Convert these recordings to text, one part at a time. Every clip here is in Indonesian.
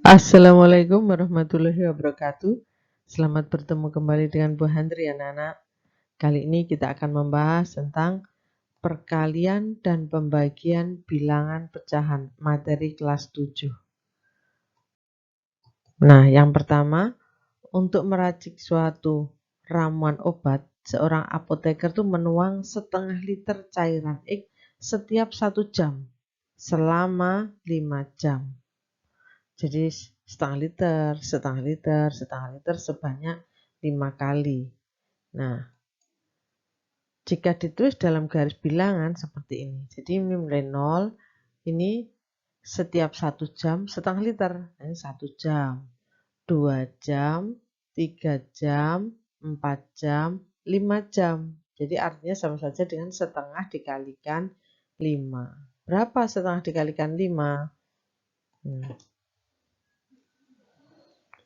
Assalamualaikum warahmatullahi wabarakatuh. Selamat bertemu kembali dengan Bu Handri anak-anak. Kali ini kita akan membahas tentang perkalian dan pembagian bilangan pecahan materi kelas 7. Nah, yang pertama, untuk meracik suatu ramuan obat, seorang apoteker tuh menuang setengah liter cairan X setiap 1 jam selama 5 jam. Jadi setengah liter, setengah liter, setengah liter sebanyak 5 kali. Nah, jika ditulis dalam garis bilangan seperti ini. Jadi ini mulai 0, ini setiap 1 jam setengah liter. Ini 1 jam, 2 jam, 3 jam, 4 jam, 5 jam. Jadi artinya sama saja dengan setengah dikalikan 5. Berapa setengah dikalikan 5?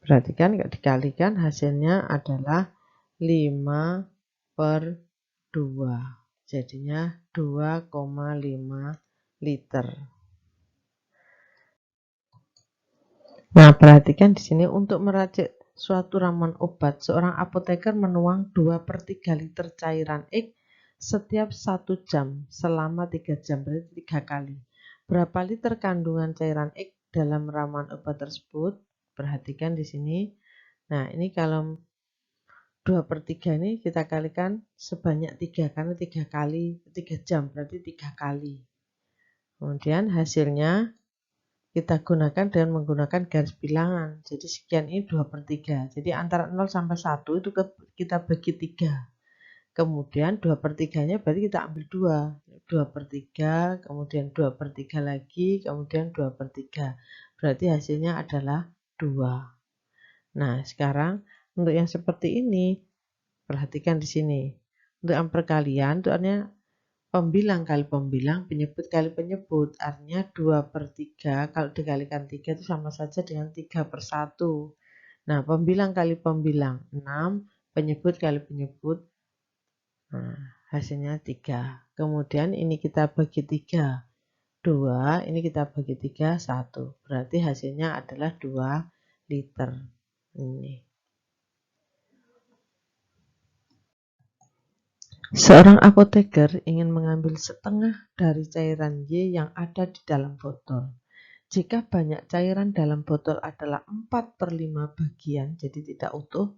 Perhatikan kalau dikalikan hasilnya adalah 5/2. Jadinya 2,5 liter. Nah, perhatikan di sini untuk meracik suatu ramuan obat, seorang apoteker menuang 2/3 liter cairan X setiap 1 jam selama 3 jam, berarti 3 kali. Berapa liter kandungan cairan X dalam ramuan obat tersebut? Perhatikan di sini. Nah, ini kalau 2/3 ini kita kalikan sebanyak 3 karena 3 kali 3 jam berarti 3 kali. Kemudian hasilnya kita gunakan dengan menggunakan garis bilangan. Jadi sekian ini 2/3. Jadi antara 0 sampai 1 itu kita bagi 3. Kemudian 2/3-nya berarti kita ambil 2. 2/3, kemudian 2/3 lagi, kemudian 2/3. Berarti hasilnya adalah 2. Nah, sekarang untuk yang seperti ini, perhatikan di sini. Untuk yang perkalian itu artinya pembilang kali pembilang, penyebut kali penyebut. Artinya 2/3 kalau dikalikan 3 itu sama saja dengan 3/1. Nah, pembilang kali pembilang 6, penyebut kali penyebut. Nah, hasilnya 3. Kemudian ini kita bagi 3. 2, ini kita bagi 3, 1. Berarti hasilnya adalah 2 liter. Ini. Seorang apoteker ingin mengambil setengah dari cairan Y yang ada di dalam botol. Jika banyak cairan dalam botol adalah 4/5 bagian, jadi tidak utuh,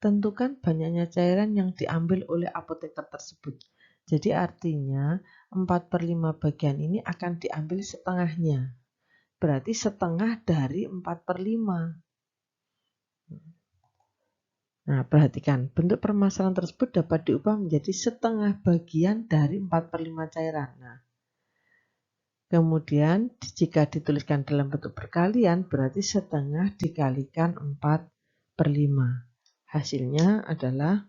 tentukan banyaknya cairan yang diambil oleh apoteker tersebut. Jadi artinya 4/5 bagian ini akan diambil setengahnya. Berarti setengah dari 4/5. Nah, perhatikan, bentuk permasalahan tersebut dapat diubah menjadi setengah bagian dari 4/5 cairan. Nah, kemudian jika dituliskan dalam bentuk perkalian, berarti setengah dikalikan 4/5. Hasilnya adalah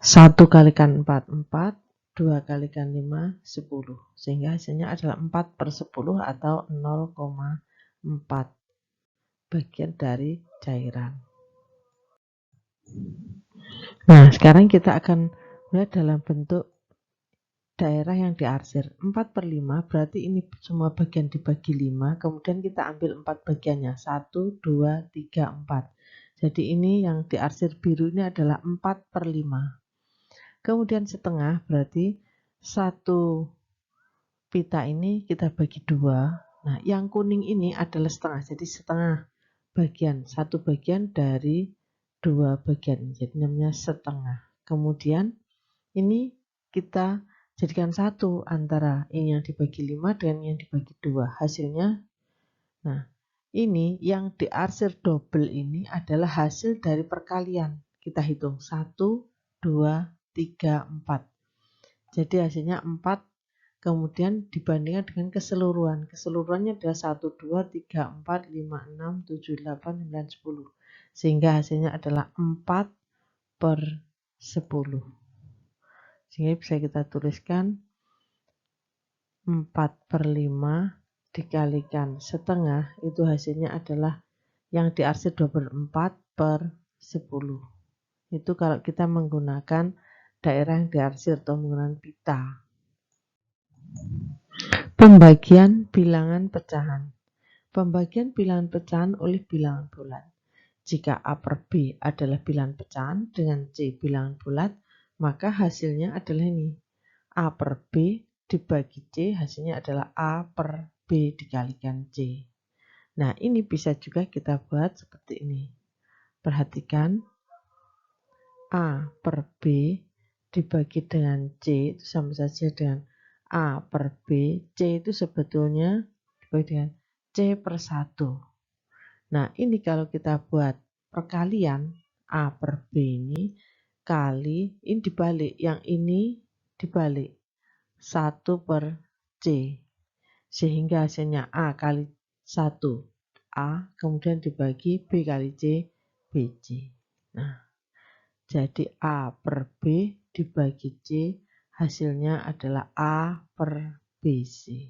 1 kalikan 4, 4. 2 kalikan 5, 10. Sehingga hasilnya adalah 4/10 atau 0,4 bagian dari cairan. Nah, sekarang kita akan melihat dalam bentuk daerah yang diarsir. 4/5 berarti ini semua bagian dibagi 5, kemudian kita ambil 4 bagiannya. 1, 2, 3, 4. Jadi ini yang diarsir biru ini adalah 4/5. Kemudian setengah berarti 1 pita ini kita bagi 2. Nah, yang kuning ini adalah setengah. Jadi setengah bagian, 1 bagian dari 2 bagian. Jadi namanya setengah. Kemudian ini kita jadikan 1 antara ini yang dibagi 5 dengan yang dibagi 2. Hasilnya, nah ini yang diarsir double ini adalah hasil dari perkalian. Kita hitung 1, 2, 3, 4. Jadi hasilnya 4, kemudian dibandingkan dengan keseluruhan. Keseluruhannya adalah 1, 2, 3, 4, 5, 6, 7, 8, 9, 10. Sehingga hasilnya adalah 4/10. Sehingga bisa kita tuliskan 4/5 dikalikan setengah, itu hasilnya adalah yang diarsir double 4/10. Itu kalau kita menggunakan daerah yang diarsir atau menggunakan pita. Pembagian bilangan pecahan. Pembagian bilangan pecahan oleh bilangan bulat. Jika A per B adalah bilangan pecahan dengan C bilangan bulat, maka hasilnya adalah ini. A per B dibagi C, hasilnya adalah A per B dikalikan C. Nah, ini bisa juga kita buat seperti ini. Perhatikan, A per B dibagi dengan C itu sama saja dengan A per B. C itu sebetulnya dibagi dengan C per 1. Nah, ini kalau kita buat perkalian A per B ini kali, ini dibalik, yang ini dibalik 1 per C, sehingga hasilnya A kali 1 A, kemudian dibagi B kali C, BC. Nah, jadi A per B dibagi C, hasilnya adalah A per BC.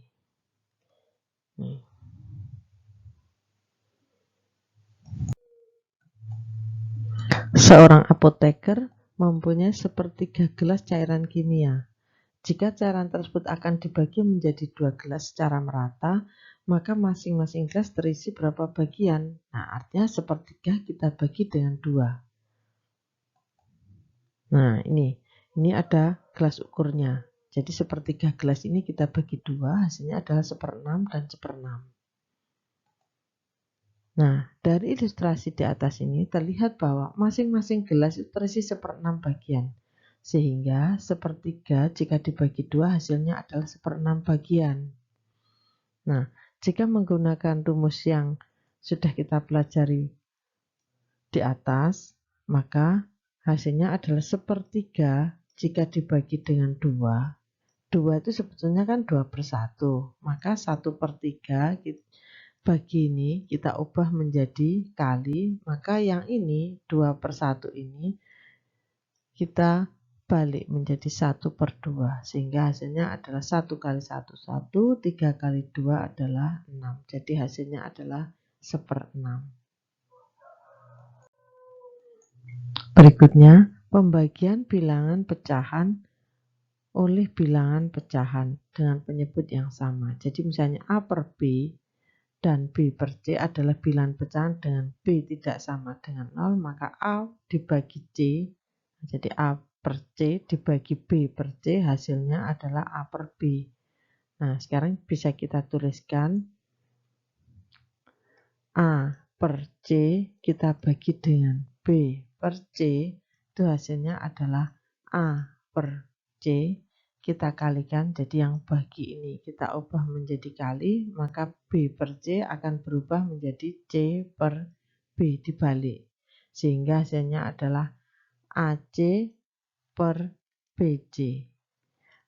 Nih. Seorang apoteker mempunyai sepertiga gelas cairan kimia. Jika cairan tersebut akan dibagi menjadi 2 gelas secara merata, maka masing-masing gelas terisi berapa bagian? Nah, artinya sepertiga kita bagi dengan 2. Nah, ini ada gelas ukurnya. Jadi sepertiga gelas ini kita bagi 2, hasilnya adalah 1/6 dan 1/6. Nah, dari ilustrasi di atas ini terlihat bahwa masing-masing gelas itu terisi 1/6 bagian. Sehingga sepertiga jika dibagi 2 hasilnya adalah 1/6 bagian. Nah, jika menggunakan rumus yang sudah kita pelajari di atas, maka hasilnya adalah sepertiga jika dibagi dengan 2. 2 itu sebetulnya kan 2 per 1. Maka 1/3 bagi ini kita ubah menjadi kali, maka yang ini 2 per 1 ini kita balik menjadi 1/2, sehingga hasilnya adalah 1 kali 1, 1, 3 kali 2 adalah 6. Jadi hasilnya adalah 1/6. Berikutnya, pembagian bilangan pecahan oleh bilangan pecahan dengan penyebut yang sama. Jadi misalnya A per B dan B per C adalah bilangan pecahan dengan B tidak sama dengan 0, maka A dibagi C, jadi A per C dibagi B per C, hasilnya adalah A per B. Nah, sekarang bisa kita tuliskan A per C kita bagi dengan B per C, itu hasilnya adalah A per C, kita kalikan, jadi yang bagi ini kita ubah menjadi kali, maka B per C akan berubah menjadi C per B dibalik, sehingga hasilnya adalah AC per BC.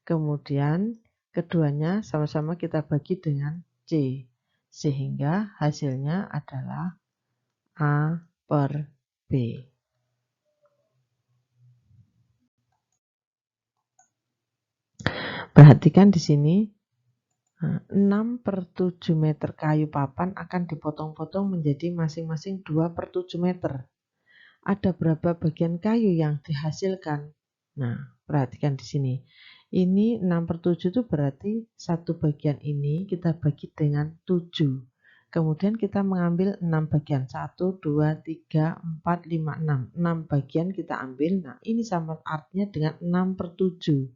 Kemudian keduanya sama-sama kita bagi dengan C, sehingga hasilnya adalah A per B. Perhatikan di sini, 6/7 meter kayu papan akan dipotong-potong menjadi masing-masing 2/7 meter. Ada berapa bagian kayu yang dihasilkan? Nah, perhatikan di sini. Ini 6/7 itu berarti satu bagian ini kita bagi dengan 7. Kemudian kita mengambil 6 bagian. 1, 2, 3, 4, 5, 6. 6 bagian kita ambil. Nah, ini sama artinya dengan 6/7.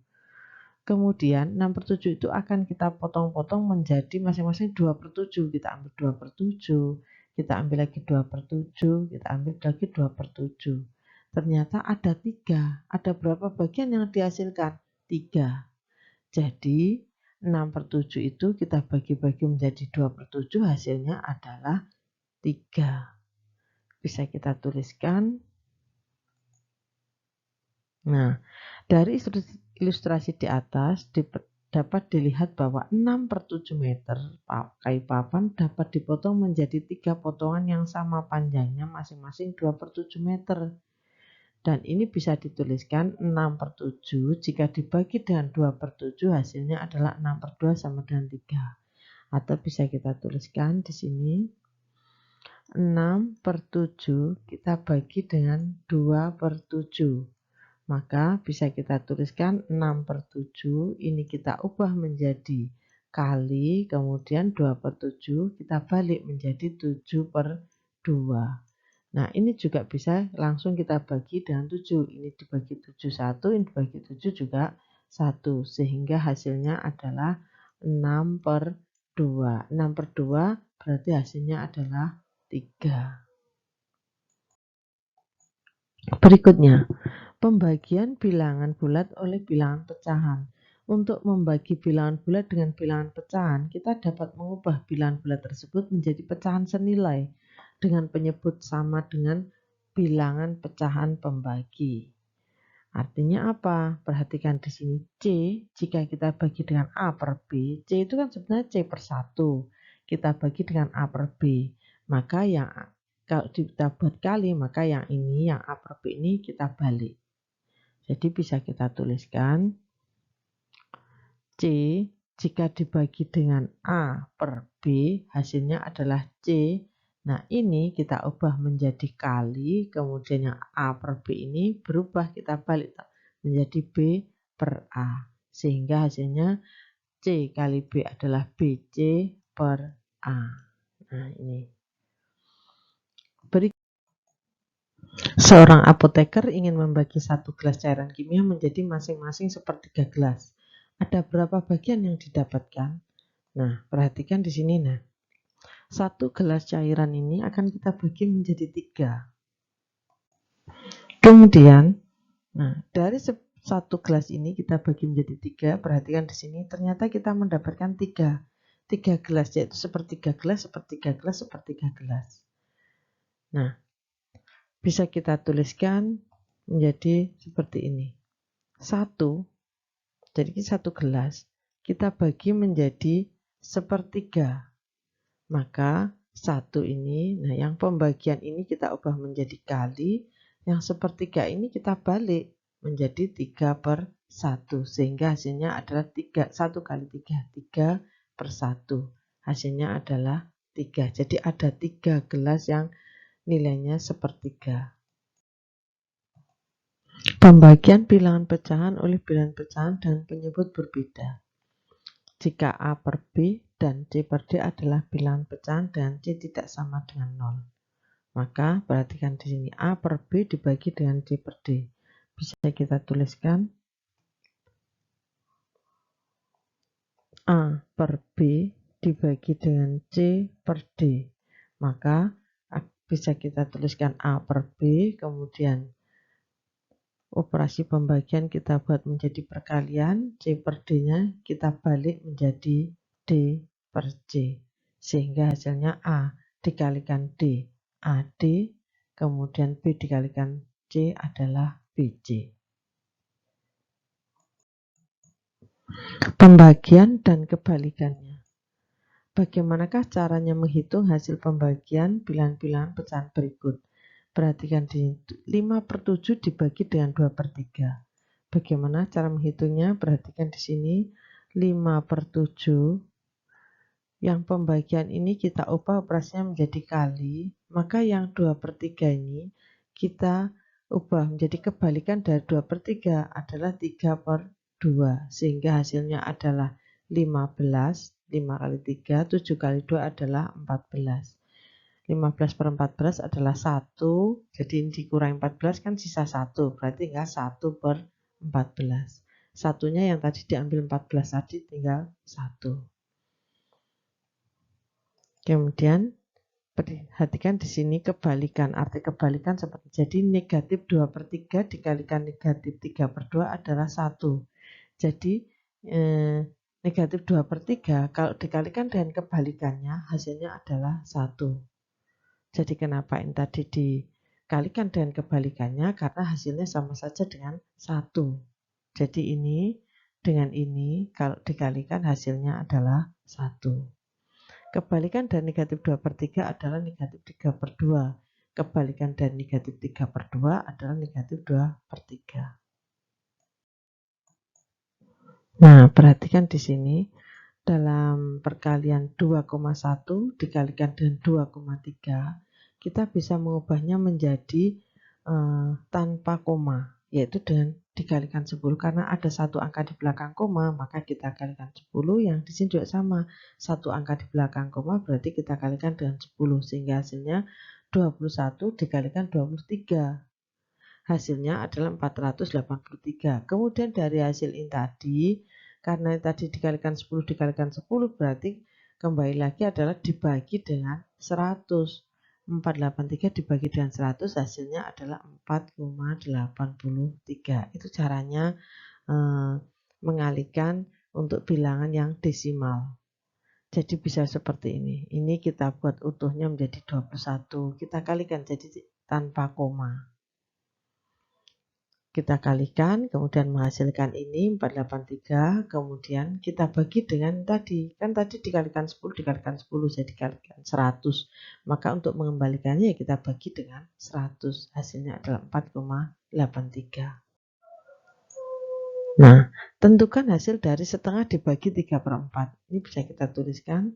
Kemudian 6/7 itu akan kita potong-potong menjadi masing-masing 2/7. Kita ambil 2/7, kita ambil lagi 2/7, kita ambil lagi 2/7. Ternyata ada 3. Ada berapa bagian yang dihasilkan? 3. Jadi 6/7 itu kita bagi-bagi menjadi 2/7, hasilnya adalah 3. Bisa kita tuliskan. Nah, dari ilustrasi di atas dapat dilihat bahwa 6/7 meter kayu papan dapat dipotong menjadi 3 potongan yang sama panjangnya masing-masing 2/7 meter. Dan ini bisa dituliskan 6/7 jika dibagi dengan 2/7 hasilnya adalah 6/2 sama dengan 3. Atau bisa kita tuliskan di sini 6/7 kita bagi dengan 2/7. Maka bisa kita tuliskan 6/7 ini kita ubah menjadi kali, kemudian 2/7 kita balik menjadi 7/2. Nah, ini juga bisa langsung kita bagi dengan 7. Ini dibagi 7 1, ini dibagi 7 juga 1. Sehingga hasilnya adalah 6/2. 6/2 berarti hasilnya adalah 3. Berikutnya, pembagian bilangan bulat oleh bilangan pecahan. Untuk membagi bilangan bulat dengan bilangan pecahan, kita dapat mengubah bilangan bulat tersebut menjadi pecahan senilai dengan penyebut sama dengan bilangan pecahan pembagi. Artinya apa? Perhatikan di sini C, jika kita bagi dengan A per B, C itu kan sebenarnya C/1. Kita bagi dengan A per B, maka yang kalau kita buat kali, maka yang ini, yang A per B ini kita balik. Jadi bisa kita tuliskan C jika dibagi dengan A per B, hasilnya adalah C. Nah, ini kita ubah menjadi kali, kemudian yang A per B ini berubah kita balik menjadi B per A. Sehingga hasilnya C kali B adalah BC per A. Nah, ini. Seorang apoteker ingin membagi 1 gelas cairan kimia menjadi masing-masing sepertiga gelas. Ada berapa bagian yang didapatkan? Nah, perhatikan di sini. Nah, 1 gelas cairan ini akan kita bagi menjadi 3. Kemudian, nah, dari 1 gelas ini kita bagi menjadi 3. Perhatikan di sini, ternyata kita mendapatkan 3 gelas, yaitu sepertiga gelas, sepertiga gelas, sepertiga gelas. Nah, bisa kita tuliskan menjadi seperti ini. 1, jadi 1 gelas kita bagi menjadi sepertiga. Maka 1 ini, nah yang pembagian ini kita ubah menjadi kali, yang sepertiga ini kita balik menjadi 3/1. Sehingga hasilnya adalah 1 kali 3, 3/1. Hasilnya adalah 3. Jadi ada 3 gelas yang nilainya sepertiga. Pembagian bilangan pecahan oleh bilangan pecahan dan penyebut berbeda. Jika A per B dan C per D adalah bilangan pecahan dan C tidak sama dengan 0. Maka perhatikan di sini A per B dibagi dengan C per D. Bisa kita tuliskan A per B dibagi dengan C per D. Maka bisa kita tuliskan A per B, kemudian operasi pembagian kita buat menjadi perkalian, C per D-nya kita balik menjadi D per C. Sehingga hasilnya A dikalikan D, AD, kemudian B dikalikan C adalah BC. Pembagian dan kebalikannya. Bagaimanakah caranya menghitung hasil pembagian bilangan-bilangan pecahan berikut? Perhatikan di 5/7 dibagi dengan 2/3. Bagaimana cara menghitungnya? Perhatikan di sini 5/7. Yang pembagian ini kita ubah operasinya menjadi kali, maka yang 2/3 ini kita ubah menjadi kebalikan dari 2/3 adalah 3/2. Sehingga hasilnya adalah 15. 5 kali 3, 7 kali 2 adalah 14. 15/14 adalah 1, jadi ini dikurangi 14 kan sisa 1, berarti tinggal 1/14. Satunya yang tadi diambil 14 tadi tinggal 1. Kemudian perhatikan di sini kebalikan, arti kebalikan seperti jadi negatif 2/3 dikalikan negatif 3/2 adalah 1. Jadi negatif 2/3 kalau dikalikan dengan kebalikannya hasilnya adalah 1. Jadi kenapa ini tadi dikalikan dengan kebalikannya? Karena hasilnya sama saja dengan 1. Jadi ini dengan ini kalau dikalikan hasilnya adalah 1. Kebalikan dari negatif 2/3 adalah negatif 3/2. Kebalikan dari negatif 3/2 adalah negatif 2/3. Nah, perhatikan di sini. Dalam perkalian 2,1 dikalikan dengan 2,3, kita bisa mengubahnya menjadi tanpa koma. yaitu dengan dikalikan 10. Karena ada satu angka di belakang koma, maka kita kalikan 10. Yang di sini juga sama, satu angka di belakang koma berarti kita kalikan dengan 10, sehingga hasilnya 21 dikalikan 23. Hasilnya adalah 483. Kemudian dari hasil ini tadi, karena tadi dikalikan 10 dikalikan 10 berarti kembali lagi adalah dibagi dengan 100. 483 dibagi dengan 100 hasilnya adalah 4,83. Itu caranya mengalihkan untuk bilangan yang desimal. Jadi bisa seperti ini. Ini kita buat utuhnya menjadi 21. Kita kalikan jadi tanpa koma. Kita kalikan, kemudian menghasilkan ini 483, kemudian kita bagi dengan tadi. Kan tadi dikalikan 10, dikalikan 10, jadi dikalikan 100. Maka untuk mengembalikannya ya kita bagi dengan 100. Hasilnya adalah 4,83. Nah, tentukan hasil dari setengah dibagi 3/4. Ini bisa kita tuliskan.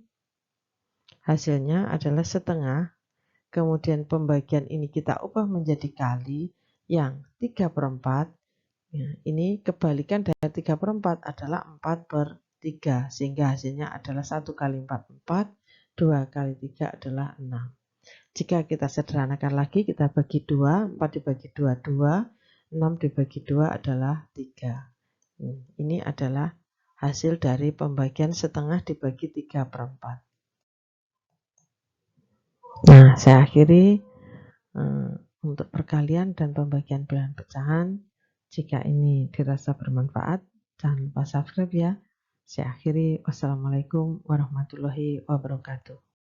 Hasilnya adalah setengah, kemudian pembagian ini kita ubah menjadi kali, yang 3/4. Ya, ini kebalikan dari 3/4 adalah 4/3, sehingga hasilnya adalah 1 kali 4, 4, 2 kali 3 adalah 6. Jika kita sederhanakan lagi, kita bagi 2, 4 dibagi 2, 2, 6 dibagi 2 adalah 3. Ini adalah hasil dari pembagian setengah dibagi 3/4. Nah, saya akhiri untuk perkalian dan pembagian bilangan pecahan. Jika ini dirasa bermanfaat, jangan lupa subscribe ya. Saya akhiri. Wassalamualaikum warahmatullahi wabarakatuh.